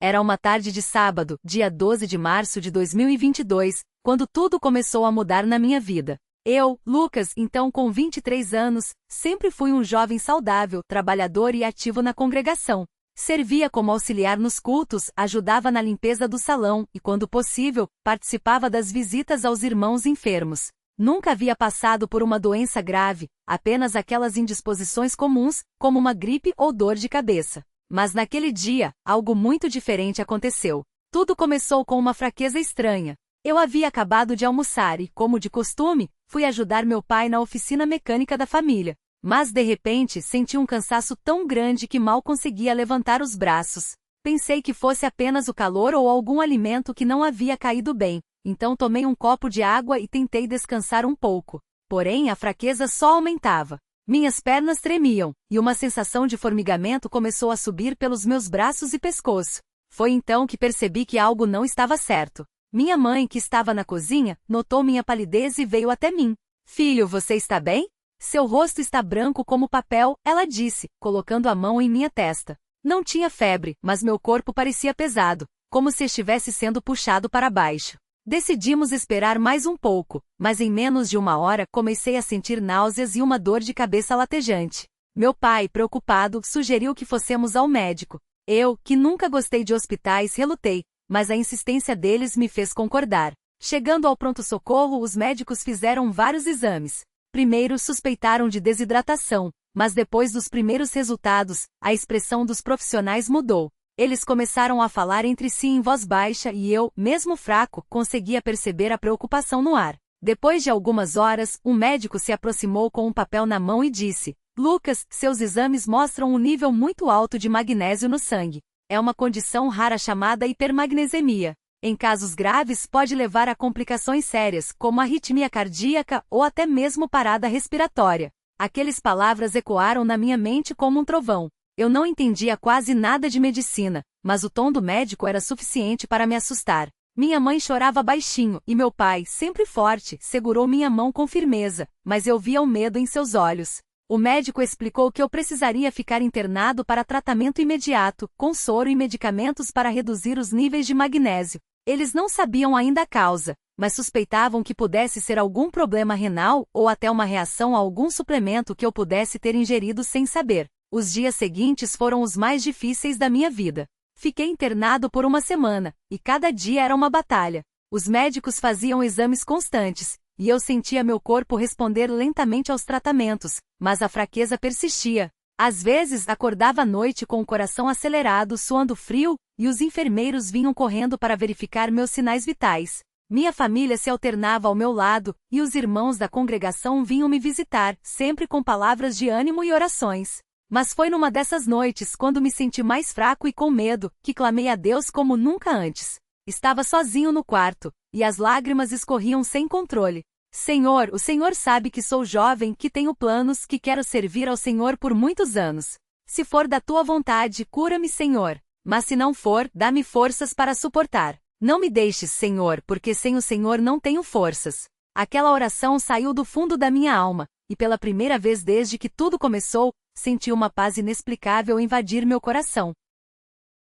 Era uma tarde de sábado, dia 12 de março de 2022, quando tudo começou a mudar na minha vida. Eu, Lucas, então com 23 anos, sempre fui um jovem saudável, trabalhador e ativo na congregação. Servia como auxiliar nos cultos, ajudava na limpeza do salão e, quando possível, participava das visitas aos irmãos enfermos. Nunca havia passado por uma doença grave, apenas aquelas indisposições comuns, como uma gripe ou dor de cabeça. Mas naquele dia, algo muito diferente aconteceu. Tudo começou com uma fraqueza estranha. Eu havia acabado de almoçar e, como de costume, fui ajudar meu pai na oficina mecânica da família. Mas de repente senti um cansaço tão grande que mal conseguia levantar os braços. Pensei que fosse apenas o calor ou algum alimento que não havia caído bem, então tomei um copo de água e tentei descansar um pouco. Porém, a fraqueza só aumentava. Minhas pernas tremiam, e uma sensação de formigamento começou a subir pelos meus braços e pescoço. Foi então que percebi que algo não estava certo. Minha mãe, que estava na cozinha, notou minha palidez e veio até mim. "Filho, você está bem? Seu rosto está branco como papel", ela disse, colocando a mão em minha testa. Não tinha febre, mas meu corpo parecia pesado, como se estivesse sendo puxado para baixo. Decidimos esperar mais um pouco, mas em menos de uma hora comecei a sentir náuseas e uma dor de cabeça latejante. Meu pai, preocupado, sugeriu que fossemos ao médico. Eu, que nunca gostei de hospitais, relutei, mas a insistência deles me fez concordar. Chegando ao pronto-socorro, os médicos fizeram vários exames. Primeiro suspeitaram de desidratação, mas depois dos primeiros resultados, a expressão dos profissionais mudou. Eles começaram a falar entre si em voz baixa e eu, mesmo fraco, conseguia perceber a preocupação no ar. Depois de algumas horas, um médico se aproximou com um papel na mão e disse: "Lucas, seus exames mostram um nível muito alto de magnésio no sangue. É uma condição rara chamada hipermagnesemia. Em casos graves pode levar a complicações sérias, como arritmia cardíaca ou até mesmo parada respiratória." Aquelas palavras ecoaram na minha mente como um trovão. Eu não entendia quase nada de medicina, mas o tom do médico era suficiente para me assustar. Minha mãe chorava baixinho e meu pai, sempre forte, segurou minha mão com firmeza, mas eu via o medo em seus olhos. O médico explicou que eu precisaria ficar internado para tratamento imediato, com soro e medicamentos para reduzir os níveis de magnésio. Eles não sabiam ainda a causa, mas suspeitavam que pudesse ser algum problema renal ou até uma reação a algum suplemento que eu pudesse ter ingerido sem saber. Os dias seguintes foram os mais difíceis da minha vida. Fiquei internado por uma semana, e cada dia era uma batalha. Os médicos faziam exames constantes, e eu sentia meu corpo responder lentamente aos tratamentos, mas a fraqueza persistia. Às vezes acordava à noite com o coração acelerado, suando frio, e os enfermeiros vinham correndo para verificar meus sinais vitais. Minha família se alternava ao meu lado, e os irmãos da congregação vinham me visitar, sempre com palavras de ânimo e orações. Mas foi numa dessas noites, quando me senti mais fraco e com medo, que clamei a Deus como nunca antes. Estava sozinho no quarto, e as lágrimas escorriam sem controle. "Senhor, o Senhor sabe que sou jovem, que tenho planos, que quero servir ao Senhor por muitos anos. Se for da tua vontade, cura-me, Senhor. Mas se não for, dá-me forças para suportar. Não me deixes, Senhor, porque sem o Senhor não tenho forças." Aquela oração saiu do fundo da minha alma, e pela primeira vez desde que tudo começou, senti uma paz inexplicável invadir meu coração.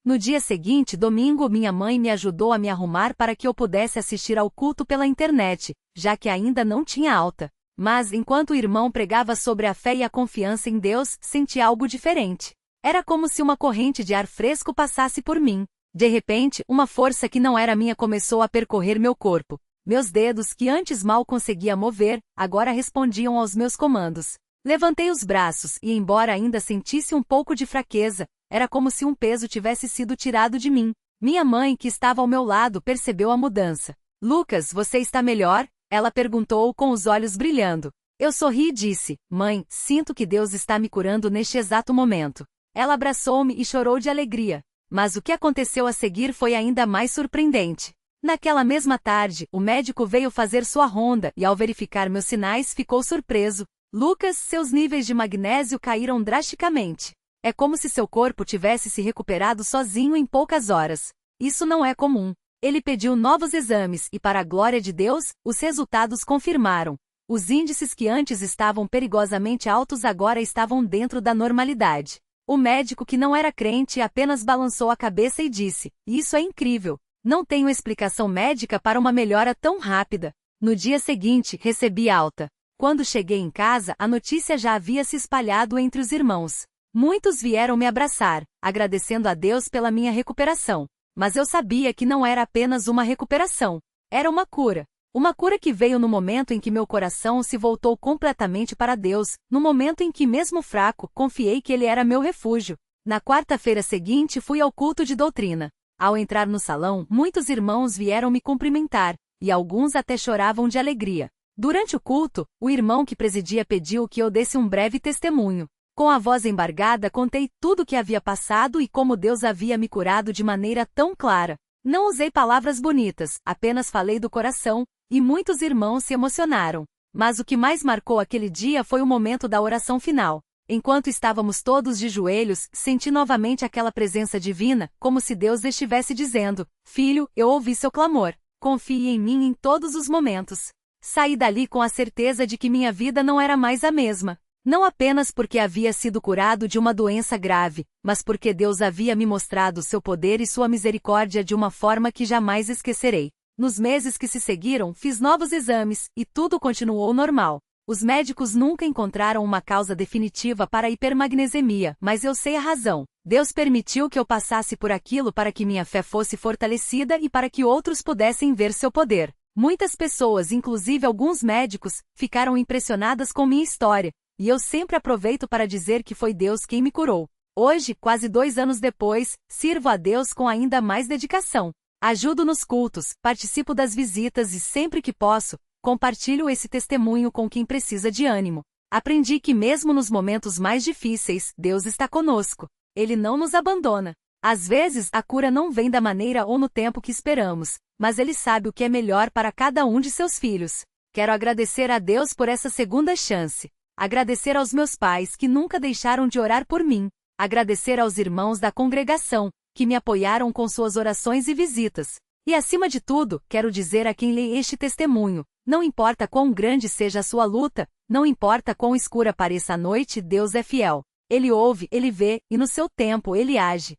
No dia seguinte, domingo, minha mãe me ajudou a me arrumar para que eu pudesse assistir ao culto pela internet, já que ainda não tinha alta. Mas, enquanto o irmão pregava sobre a fé e a confiança em Deus, senti algo diferente. Era como se uma corrente de ar fresco passasse por mim. De repente, uma força que não era minha começou a percorrer meu corpo. Meus dedos, que antes mal conseguia mover, agora respondiam aos meus comandos. Levantei os braços e, embora ainda sentisse um pouco de fraqueza, era como se um peso tivesse sido tirado de mim. Minha mãe, que estava ao meu lado, percebeu a mudança. "Lucas, você está melhor?" ela perguntou com os olhos brilhando. Eu sorri e disse: "Mãe, sinto que Deus está me curando neste exato momento." Ela abraçou-me e chorou de alegria. Mas o que aconteceu a seguir foi ainda mais surpreendente. Naquela mesma tarde, o médico veio fazer sua ronda e, ao verificar meus sinais, ficou surpreso. "Lucas, seus níveis de magnésio caíram drasticamente. É como se seu corpo tivesse se recuperado sozinho em poucas horas. Isso não é comum." Ele pediu novos exames e, para a glória de Deus, os resultados confirmaram. Os índices que antes estavam perigosamente altos agora estavam dentro da normalidade. O médico, que não era crente, apenas balançou a cabeça e disse: "Isso é incrível. Não tenho explicação médica para uma melhora tão rápida." No dia seguinte, recebi alta. Quando cheguei em casa, a notícia já havia se espalhado entre os irmãos. Muitos vieram me abraçar, agradecendo a Deus pela minha recuperação. Mas eu sabia que não era apenas uma recuperação. Era uma cura. Uma cura que veio no momento em que meu coração se voltou completamente para Deus, no momento em que, mesmo fraco, confiei que Ele era meu refúgio. Na quarta-feira seguinte, fui ao culto de doutrina. Ao entrar no salão, muitos irmãos vieram me cumprimentar, e alguns até choravam de alegria. Durante o culto, o irmão que presidia pediu que eu desse um breve testemunho. Com a voz embargada, contei tudo o que havia passado e como Deus havia me curado de maneira tão clara. Não usei palavras bonitas, apenas falei do coração, e muitos irmãos se emocionaram. Mas o que mais marcou aquele dia foi o momento da oração final. Enquanto estávamos todos de joelhos, senti novamente aquela presença divina, como se Deus estivesse dizendo: "Filho, eu ouvi seu clamor. Confie em mim em todos os momentos." Saí dali com a certeza de que minha vida não era mais a mesma. Não apenas porque havia sido curado de uma doença grave, mas porque Deus havia me mostrado seu poder e sua misericórdia de uma forma que jamais esquecerei. Nos meses que se seguiram, fiz novos exames, e tudo continuou normal. Os médicos nunca encontraram uma causa definitiva para a hipermagnesemia, mas eu sei a razão. Deus permitiu que eu passasse por aquilo para que minha fé fosse fortalecida e para que outros pudessem ver seu poder. Muitas pessoas, inclusive alguns médicos, ficaram impressionadas com minha história, e eu sempre aproveito para dizer que foi Deus quem me curou. Hoje, quase 2 anos depois, sirvo a Deus com ainda mais dedicação. Ajudo nos cultos, participo das visitas e, sempre que posso, compartilho esse testemunho com quem precisa de ânimo. Aprendi que mesmo nos momentos mais difíceis, Deus está conosco. Ele não nos abandona. Às vezes, a cura não vem da maneira ou no tempo que esperamos, mas Ele sabe o que é melhor para cada um de seus filhos. Quero agradecer a Deus por essa segunda chance. Agradecer aos meus pais que nunca deixaram de orar por mim. Agradecer aos irmãos da congregação, que me apoiaram com suas orações e visitas. E acima de tudo, quero dizer a quem lê este testemunho: não importa quão grande seja a sua luta, não importa quão escura pareça a noite, Deus é fiel. Ele ouve, Ele vê, e no seu tempo Ele age.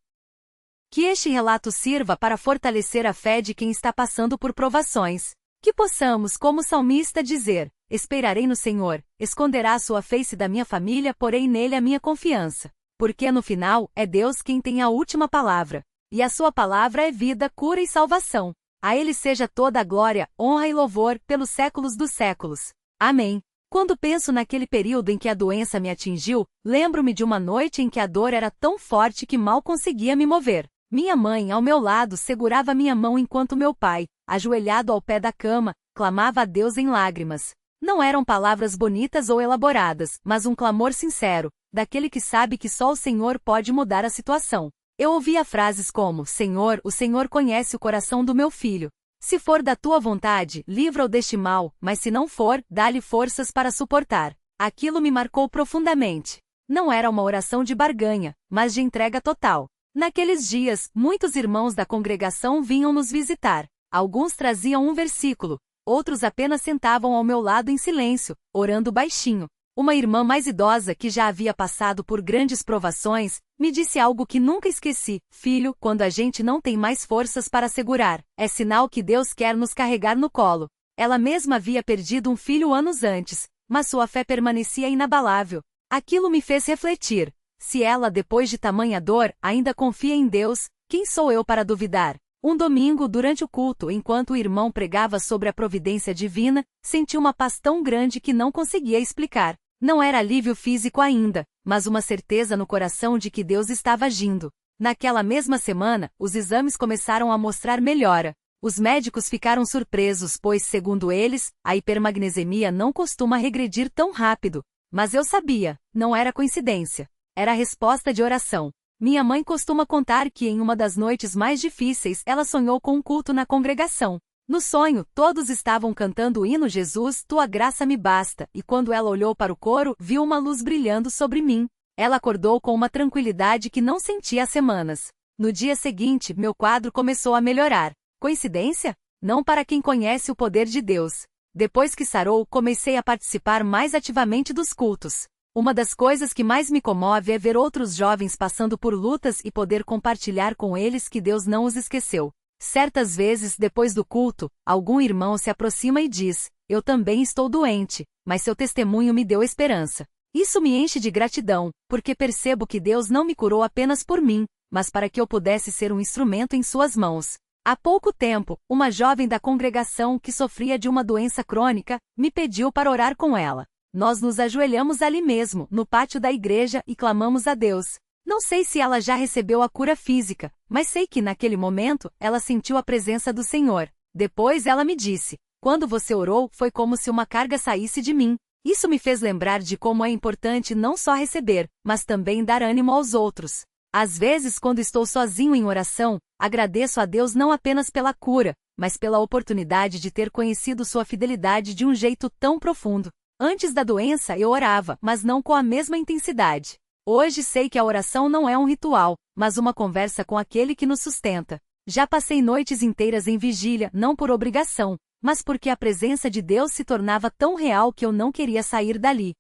Que este relato sirva para fortalecer a fé de quem está passando por provações. Que possamos, como salmista, dizer: "Esperarei no Senhor, esconderá a sua face da minha família, porém nele a minha confiança." Porque no final, é Deus quem tem a última palavra. E a sua palavra é vida, cura e salvação. A Ele seja toda a glória, honra e louvor, pelos séculos dos séculos. Amém. Quando penso naquele período em que a doença me atingiu, lembro-me de uma noite em que a dor era tão forte que mal conseguia me mover. Minha mãe, ao meu lado, segurava minha mão enquanto meu pai, ajoelhado ao pé da cama, clamava a Deus em lágrimas. Não eram palavras bonitas ou elaboradas, mas um clamor sincero, daquele que sabe que só o Senhor pode mudar a situação. Eu ouvia frases como: "Senhor, o Senhor conhece o coração do meu filho. Se for da tua vontade, livra-o deste mal, mas se não for, dá-lhe forças para suportar." Aquilo me marcou profundamente. Não era uma oração de barganha, mas de entrega total. Naqueles dias, muitos irmãos da congregação vinham nos visitar. Alguns traziam um versículo, outros apenas sentavam ao meu lado em silêncio, orando baixinho. Uma irmã mais idosa, que já havia passado por grandes provações, me disse algo que nunca esqueci: "Filho, quando a gente não tem mais forças para segurar, é sinal que Deus quer nos carregar no colo." Ela mesma havia perdido um filho anos antes, mas sua fé permanecia inabalável. Aquilo me fez refletir: se ela, depois de tamanha dor, ainda confia em Deus, quem sou eu para duvidar? Um domingo, durante o culto, enquanto o irmão pregava sobre a providência divina, senti uma paz tão grande que não conseguia explicar. Não era alívio físico ainda, mas uma certeza no coração de que Deus estava agindo. Naquela mesma semana, os exames começaram a mostrar melhora. Os médicos ficaram surpresos, pois, segundo eles, a hipermagnesemia não costuma regredir tão rápido. Mas eu sabia, não era coincidência. Era a resposta de oração. Minha mãe costuma contar que em uma das noites mais difíceis ela sonhou com um culto na congregação. No sonho, todos estavam cantando o hino "Jesus, tua graça me basta", e quando ela olhou para o coro, viu uma luz brilhando sobre mim. Ela acordou com uma tranquilidade que não sentia há semanas. No dia seguinte, meu quadro começou a melhorar. Coincidência? Não para quem conhece o poder de Deus. Depois que sarou, comecei a participar mais ativamente dos cultos. Uma das coisas que mais me comove é ver outros jovens passando por lutas e poder compartilhar com eles que Deus não os esqueceu. Certas vezes, depois do culto, algum irmão se aproxima e diz: "Eu também estou doente, mas seu testemunho me deu esperança." Isso me enche de gratidão, porque percebo que Deus não me curou apenas por mim, mas para que eu pudesse ser um instrumento em suas mãos. Há pouco tempo, uma jovem da congregação que sofria de uma doença crônica, me pediu para orar com ela. Nós nos ajoelhamos ali mesmo, no pátio da igreja, e clamamos a Deus. Não sei se ela já recebeu a cura física, mas sei que naquele momento, ela sentiu a presença do Senhor. Depois ela me disse: "Quando você orou, foi como se uma carga saísse de mim." Isso me fez lembrar de como é importante não só receber, mas também dar ânimo aos outros. Às vezes, quando estou sozinho em oração, agradeço a Deus não apenas pela cura, mas pela oportunidade de ter conhecido sua fidelidade de um jeito tão profundo. Antes da doença eu orava, mas não com a mesma intensidade. Hoje sei que a oração não é um ritual, mas uma conversa com aquele que nos sustenta. Já passei noites inteiras em vigília, não por obrigação, mas porque a presença de Deus se tornava tão real que eu não queria sair dali.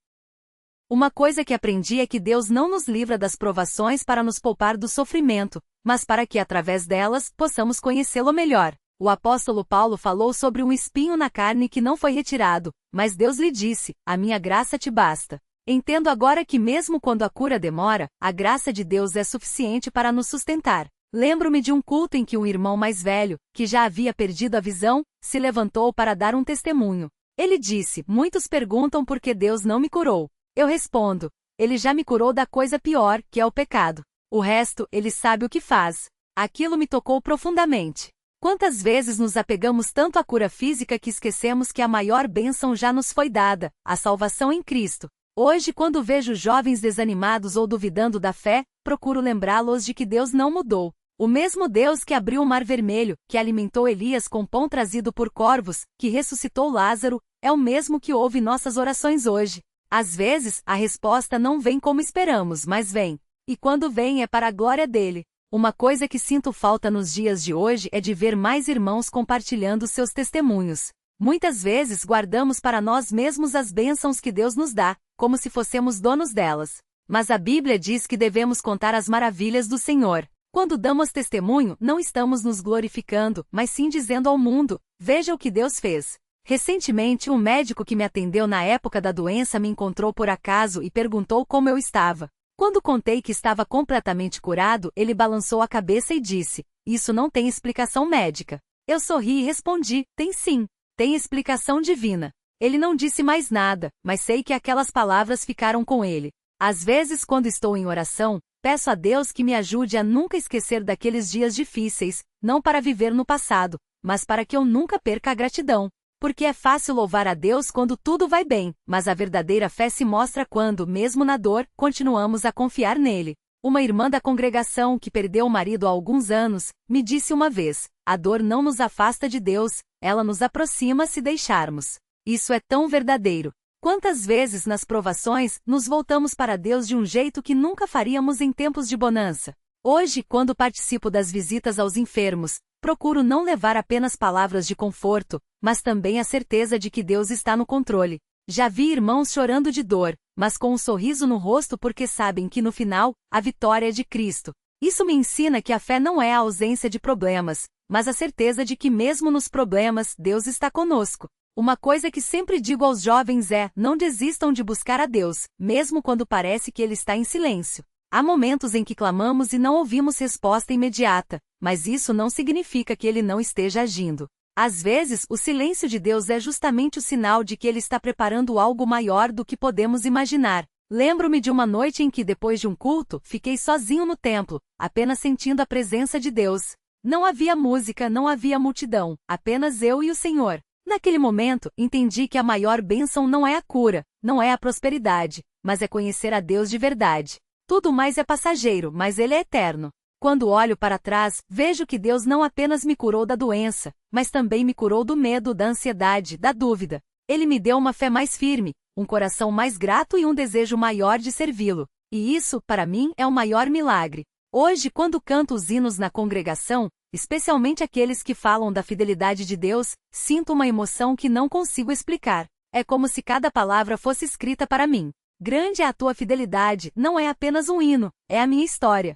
Uma coisa que aprendi é que Deus não nos livra das provações para nos poupar do sofrimento, mas para que através delas possamos conhecê-lo melhor. O apóstolo Paulo falou sobre um espinho na carne que não foi retirado, mas Deus lhe disse: "A minha graça te basta." Entendo agora que mesmo quando a cura demora, a graça de Deus é suficiente para nos sustentar. Lembro-me de um culto em que um irmão mais velho, que já havia perdido a visão, se levantou para dar um testemunho. Ele disse: "Muitos perguntam por que Deus não me curou. Eu respondo: Ele já me curou da coisa pior, que é o pecado. O resto, Ele sabe o que faz." Aquilo me tocou profundamente. Quantas vezes nos apegamos tanto à cura física que esquecemos que a maior bênção já nos foi dada, a salvação em Cristo. Hoje, quando vejo jovens desanimados ou duvidando da fé, procuro lembrá-los de que Deus não mudou. O mesmo Deus que abriu o Mar Vermelho, que alimentou Elias com pão trazido por corvos, que ressuscitou Lázaro, é o mesmo que ouve nossas orações hoje. Às vezes, a resposta não vem como esperamos, mas vem. E quando vem é para a glória dele. Uma coisa que sinto falta nos dias de hoje é de ver mais irmãos compartilhando seus testemunhos. Muitas vezes guardamos para nós mesmos as bênçãos que Deus nos dá, como se fossemos donos delas. Mas a Bíblia diz que devemos contar as maravilhas do Senhor. Quando damos testemunho, não estamos nos glorificando, mas sim dizendo ao mundo: "Veja o que Deus fez." Recentemente, um médico que me atendeu na época da doença me encontrou por acaso e perguntou como eu estava. Quando contei que estava completamente curado, ele balançou a cabeça e disse: "Isso não tem explicação médica." Eu sorri e respondi: "Tem sim. Tem explicação divina." Ele não disse mais nada, mas sei que aquelas palavras ficaram com ele. Às vezes, quando estou em oração, peço a Deus que me ajude a nunca esquecer daqueles dias difíceis, não para viver no passado, mas para que eu nunca perca a gratidão. Porque é fácil louvar a Deus quando tudo vai bem, mas a verdadeira fé se mostra quando, mesmo na dor, continuamos a confiar nele. Uma irmã da congregação que perdeu o marido há alguns anos, me disse uma vez: "A dor não nos afasta de Deus, ela nos aproxima se deixarmos." Isso é tão verdadeiro. Quantas vezes nas provações, nos voltamos para Deus de um jeito que nunca faríamos em tempos de bonança. Hoje, quando participo das visitas aos enfermos, procuro não levar apenas palavras de conforto, mas também a certeza de que Deus está no controle. Já vi irmãos chorando de dor, mas com um sorriso no rosto porque sabem que no final, a vitória é de Cristo. Isso me ensina que a fé não é a ausência de problemas, mas a certeza de que mesmo nos problemas, Deus está conosco. Uma coisa que sempre digo aos jovens é: não desistam de buscar a Deus, mesmo quando parece que Ele está em silêncio. Há momentos em que clamamos e não ouvimos resposta imediata, mas isso não significa que Ele não esteja agindo. Às vezes, o silêncio de Deus é justamente o sinal de que Ele está preparando algo maior do que podemos imaginar. Lembro-me de uma noite em que, depois de um culto, fiquei sozinho no templo, apenas sentindo a presença de Deus. Não havia música, não havia multidão, apenas eu e o Senhor. Naquele momento, entendi que a maior bênção não é a cura, não é a prosperidade, mas é conhecer a Deus de verdade. Tudo mais é passageiro, mas Ele é eterno. Quando olho para trás, vejo que Deus não apenas me curou da doença, mas também me curou do medo, da ansiedade, da dúvida. Ele me deu uma fé mais firme, um coração mais grato e um desejo maior de servi-lo. E isso, para mim, é o maior milagre. Hoje, quando canto os hinos na congregação, especialmente aqueles que falam da fidelidade de Deus, sinto uma emoção que não consigo explicar. É como se cada palavra fosse escrita para mim. Grande é a tua fidelidade, não é apenas um hino, é a minha história.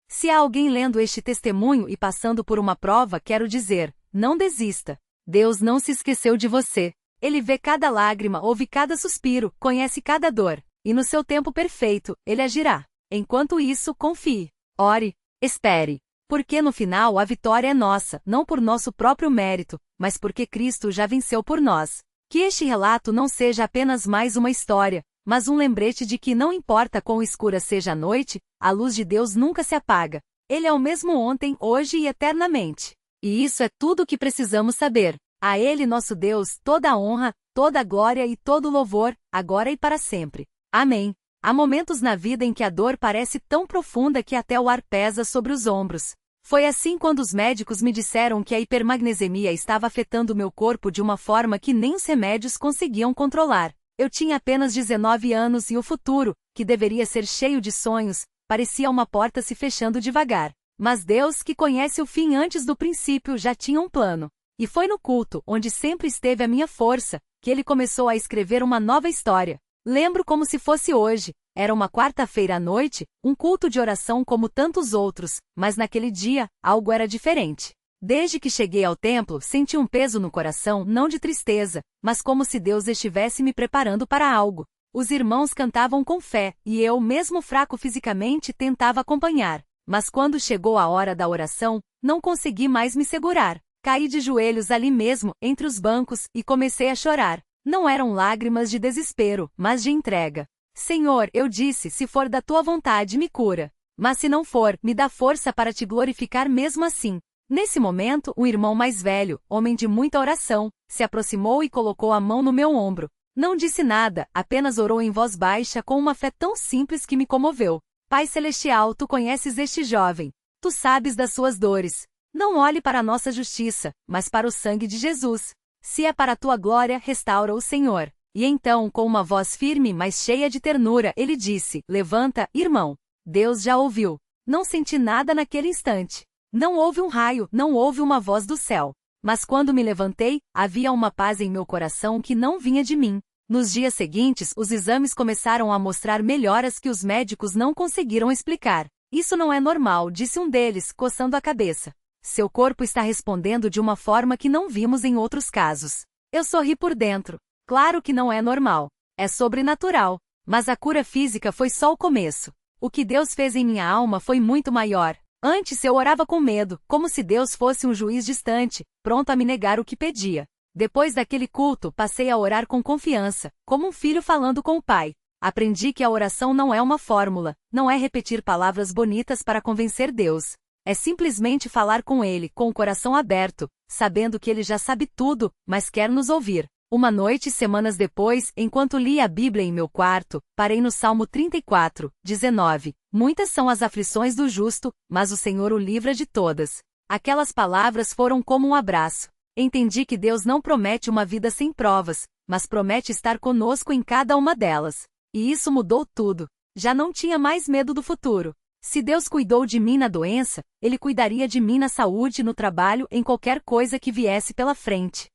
Se há alguém lendo este testemunho e passando por uma prova, quero dizer, não desista. Deus não se esqueceu de você. Ele vê cada lágrima, ouve cada suspiro, conhece cada dor. E no seu tempo perfeito, Ele agirá. Enquanto isso, confie. Ore. Espere. Porque no final a vitória é nossa, não por nosso próprio mérito, mas porque Cristo já venceu por nós. Que este relato não seja apenas mais uma história, mas um lembrete de que não importa quão escura seja a noite, a luz de Deus nunca se apaga. Ele é o mesmo ontem, hoje e eternamente. E isso é tudo o que precisamos saber. A Ele, nosso Deus, toda a honra, toda a glória e todo o louvor, agora e para sempre. Amém. Há momentos na vida em que a dor parece tão profunda que até o ar pesa sobre os ombros. Foi assim quando os médicos me disseram que a hipermagnesemia estava afetando meu corpo de uma forma que nem os remédios conseguiam controlar. Eu tinha apenas 19 anos e o futuro, que deveria ser cheio de sonhos, parecia uma porta se fechando devagar. Mas Deus, que conhece o fim antes do princípio, já tinha um plano. E foi no culto, onde sempre esteve a minha força, que Ele começou a escrever uma nova história. Lembro como se fosse hoje. Era uma quarta-feira à noite, um culto de oração como tantos outros, mas naquele dia, algo era diferente. Desde que cheguei ao templo, senti um peso no coração, não de tristeza, mas como se Deus estivesse me preparando para algo. Os irmãos cantavam com fé, e eu, mesmo fraco fisicamente, tentava acompanhar. Mas quando chegou a hora da oração, não consegui mais me segurar. Caí de joelhos ali mesmo, entre os bancos, e comecei a chorar. Não eram lágrimas de desespero, mas de entrega. Senhor, eu disse, se for da tua vontade, me cura. Mas se não for, me dá força para te glorificar mesmo assim. Nesse momento, um irmão mais velho, homem de muita oração, se aproximou e colocou a mão no meu ombro. Não disse nada, apenas orou em voz baixa com uma fé tão simples que me comoveu. Pai Celestial, tu conheces este jovem. Tu sabes das suas dores. Não olhe para a nossa justiça, mas para o sangue de Jesus. Se é para a tua glória, restaura-o, Senhor. E então, com uma voz firme, mas cheia de ternura, ele disse, levanta, irmão. Deus já ouviu. Não senti nada naquele instante. Não houve um raio, não houve uma voz do céu. Mas quando me levantei, havia uma paz em meu coração que não vinha de mim. Nos dias seguintes, os exames começaram a mostrar melhoras que os médicos não conseguiram explicar. Isso não é normal, disse um deles, coçando a cabeça. Seu corpo está respondendo de uma forma que não vimos em outros casos. Eu sorri por dentro. Claro que não é normal. É sobrenatural. Mas a cura física foi só o começo. O que Deus fez em minha alma foi muito maior. Antes eu orava com medo, como se Deus fosse um juiz distante, pronto a me negar o que pedia. Depois daquele culto, passei a orar com confiança, como um filho falando com o pai. Aprendi que a oração não é uma fórmula, não é repetir palavras bonitas para convencer Deus. É simplesmente falar com Ele, com o coração aberto, sabendo que Ele já sabe tudo, mas quer nos ouvir. Uma noite, semanas depois, enquanto lia a Bíblia em meu quarto, parei no Salmo 34, 19. Muitas são as aflições do justo, mas o Senhor o livra de todas. Aquelas palavras foram como um abraço. Entendi que Deus não promete uma vida sem provas, mas promete estar conosco em cada uma delas. E isso mudou tudo. Já não tinha mais medo do futuro. Se Deus cuidou de mim na doença, Ele cuidaria de mim na saúde, no trabalho, em qualquer coisa que viesse pela frente.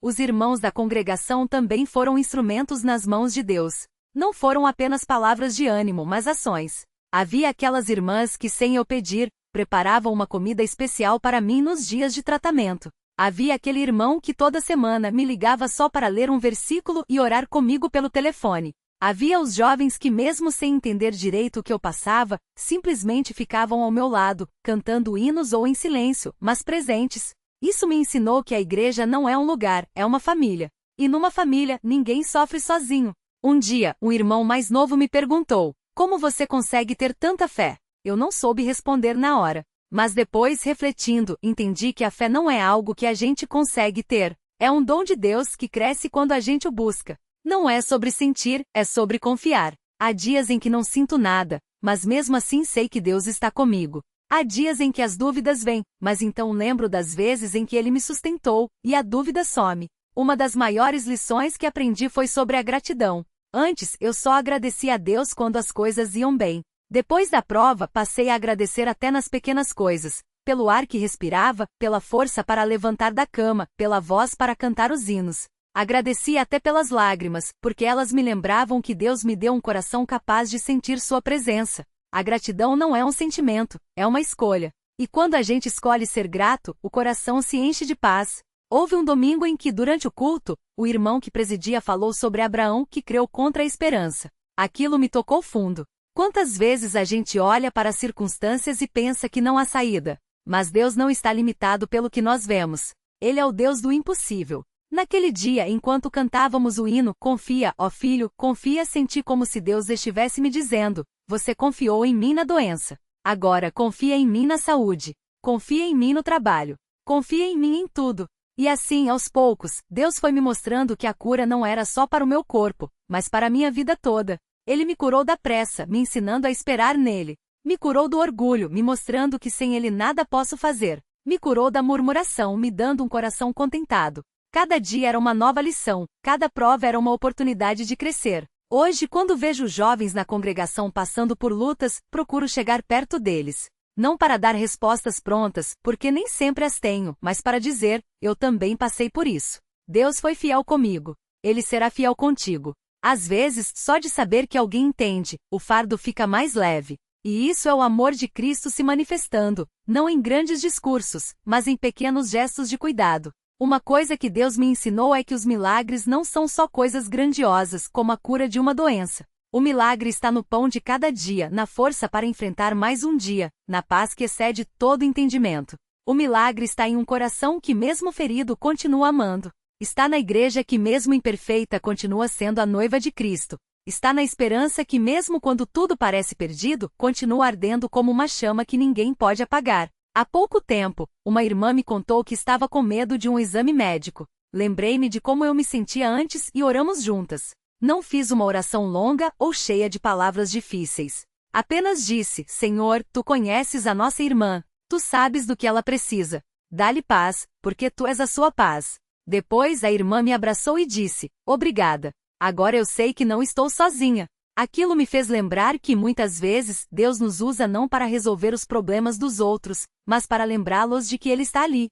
Os irmãos da congregação também foram instrumentos nas mãos de Deus. Não foram apenas palavras de ânimo, mas ações. Havia aquelas irmãs que, sem eu pedir, preparavam uma comida especial para mim nos dias de tratamento. Havia aquele irmão que toda semana me ligava só para ler um versículo e orar comigo pelo telefone. Havia os jovens que, mesmo sem entender direito o que eu passava, simplesmente ficavam ao meu lado, cantando hinos ou em silêncio, mas presentes. Isso me ensinou que a igreja não é um lugar, é uma família. E numa família, ninguém sofre sozinho. Um dia, um irmão mais novo me perguntou, como você consegue ter tanta fé? Eu não soube responder na hora. Mas depois, refletindo, entendi que a fé não é algo que a gente consegue ter. É um dom de Deus que cresce quando a gente o busca. Não é sobre sentir, é sobre confiar. Há dias em que não sinto nada, mas mesmo assim sei que Deus está comigo. Há dias em que as dúvidas vêm, mas então lembro das vezes em que Ele me sustentou, e a dúvida some. Uma das maiores lições que aprendi foi sobre a gratidão. Antes, eu só agradecia a Deus quando as coisas iam bem. Depois da prova, passei a agradecer até nas pequenas coisas. Pelo ar que respirava, pela força para levantar da cama, pela voz para cantar os hinos. Agradeci até pelas lágrimas, porque elas me lembravam que Deus me deu um coração capaz de sentir sua presença. A gratidão não é um sentimento, é uma escolha. E quando a gente escolhe ser grato, o coração se enche de paz. Houve um domingo em que, durante o culto, o irmão que presidia falou sobre Abraão que creu contra a esperança. Aquilo me tocou fundo. Quantas vezes a gente olha para as circunstâncias e pensa que não há saída? Mas Deus não está limitado pelo que nós vemos. Ele é o Deus do impossível. Naquele dia, enquanto cantávamos o hino, confia, ó filho, confia, senti como se Deus estivesse me dizendo, você confiou em mim na doença. Agora confia em mim na saúde. Confia em mim no trabalho. Confia em mim em tudo. E assim, aos poucos, Deus foi me mostrando que a cura não era só para o meu corpo, mas para a minha vida toda. Ele me curou da pressa, me ensinando a esperar nele. Me curou do orgulho, me mostrando que sem ele nada posso fazer. Me curou da murmuração, me dando um coração contentado. Cada dia era uma nova lição, cada prova era uma oportunidade de crescer. Hoje, quando vejo jovens na congregação passando por lutas, procuro chegar perto deles. Não para dar respostas prontas, porque nem sempre as tenho, mas para dizer, eu também passei por isso. Deus foi fiel comigo. Ele será fiel contigo. Às vezes, só de saber que alguém entende, o fardo fica mais leve. E isso é o amor de Cristo se manifestando, não em grandes discursos, mas em pequenos gestos de cuidado. Uma coisa que Deus me ensinou é que os milagres não são só coisas grandiosas, como a cura de uma doença. O milagre está no pão de cada dia, na força para enfrentar mais um dia, na paz que excede todo entendimento. O milagre está em um coração que, mesmo ferido, continua amando. Está na igreja que, mesmo imperfeita, continua sendo a noiva de Cristo. Está na esperança que, mesmo quando tudo parece perdido, continua ardendo como uma chama que ninguém pode apagar. Há pouco tempo, uma irmã me contou que estava com medo de um exame médico. Lembrei-me de como eu me sentia antes e oramos juntas. Não fiz uma oração longa ou cheia de palavras difíceis. Apenas disse, Senhor, Tu conheces a nossa irmã. Tu sabes do que ela precisa. Dá-lhe paz, porque Tu és a sua paz. Depois a irmã me abraçou e disse, obrigada. Agora eu sei que não estou sozinha. Aquilo me fez lembrar que muitas vezes Deus nos usa não para resolver os problemas dos outros, mas para lembrá-los de que Ele está ali.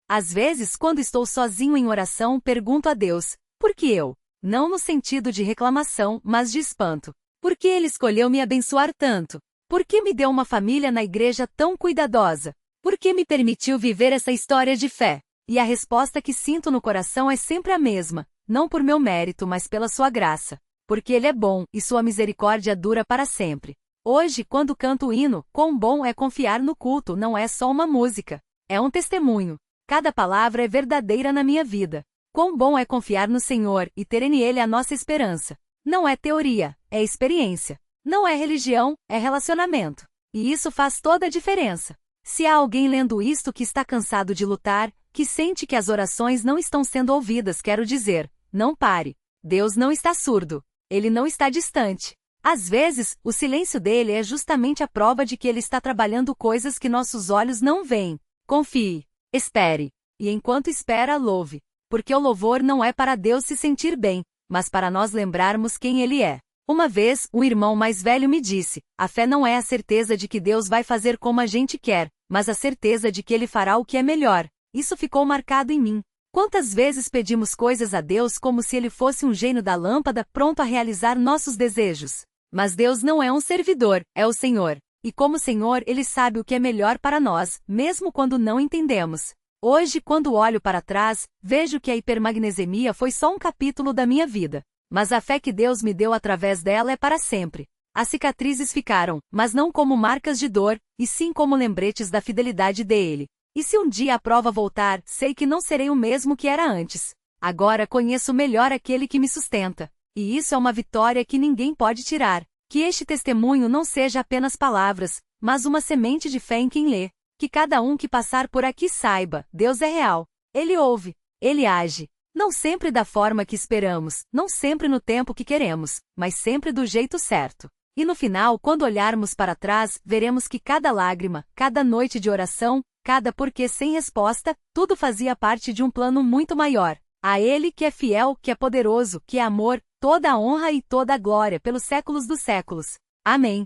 Às vezes, quando estou sozinho em oração, pergunto a Deus, por que eu? Não no sentido de reclamação, mas de espanto. Por que Ele escolheu me abençoar tanto? Por que me deu uma família na igreja tão cuidadosa? Por que me permitiu viver essa história de fé? E a resposta que sinto no coração é sempre a mesma, não por meu mérito, mas pela sua graça. Porque Ele é bom, e sua misericórdia dura para sempre. Hoje, quando canto o hino, quão bom é confiar no culto, não é só uma música. É um testemunho. Cada palavra é verdadeira na minha vida. Quão bom é confiar no Senhor, e ter nele a nossa esperança. Não é teoria, é experiência. Não é religião, é relacionamento. E isso faz toda a diferença. Se há alguém lendo isto que está cansado de lutar, que sente que as orações não estão sendo ouvidas, quero dizer, não pare. Deus não está surdo. Ele não está distante. Às vezes, o silêncio dele é justamente a prova de que ele está trabalhando coisas que nossos olhos não veem. Confie. Espere. E enquanto espera, louve. Porque o louvor não é para Deus se sentir bem, mas para nós lembrarmos quem Ele é. Uma vez, um irmão mais velho me disse, a fé não é a certeza de que Deus vai fazer como a gente quer, mas a certeza de que Ele fará o que é melhor. Isso ficou marcado em mim. Quantas vezes pedimos coisas a Deus como se Ele fosse um gênio da lâmpada pronto a realizar nossos desejos? Mas Deus não é um servidor, é o Senhor. E como Senhor, Ele sabe o que é melhor para nós, mesmo quando não entendemos. Hoje, quando olho para trás, vejo que a hipermagnesemia foi só um capítulo da minha vida. Mas a fé que Deus me deu através dela é para sempre. As cicatrizes ficaram, mas não como marcas de dor, e sim como lembretes da fidelidade dele. E se um dia a prova voltar, sei que não serei o mesmo que era antes. Agora conheço melhor aquele que me sustenta. E isso é uma vitória que ninguém pode tirar. Que este testemunho não seja apenas palavras, mas uma semente de fé em quem lê. Que cada um que passar por aqui saiba, Deus é real. Ele ouve. Ele age. Não sempre da forma que esperamos, não sempre no tempo que queremos, mas sempre do jeito certo. E no final, quando olharmos para trás, veremos que cada lágrima, cada noite de oração, cada porquê sem resposta, tudo fazia parte de um plano muito maior. A Ele que é fiel, que é poderoso, que é amor, toda a honra e toda a glória pelos séculos dos séculos. Amém.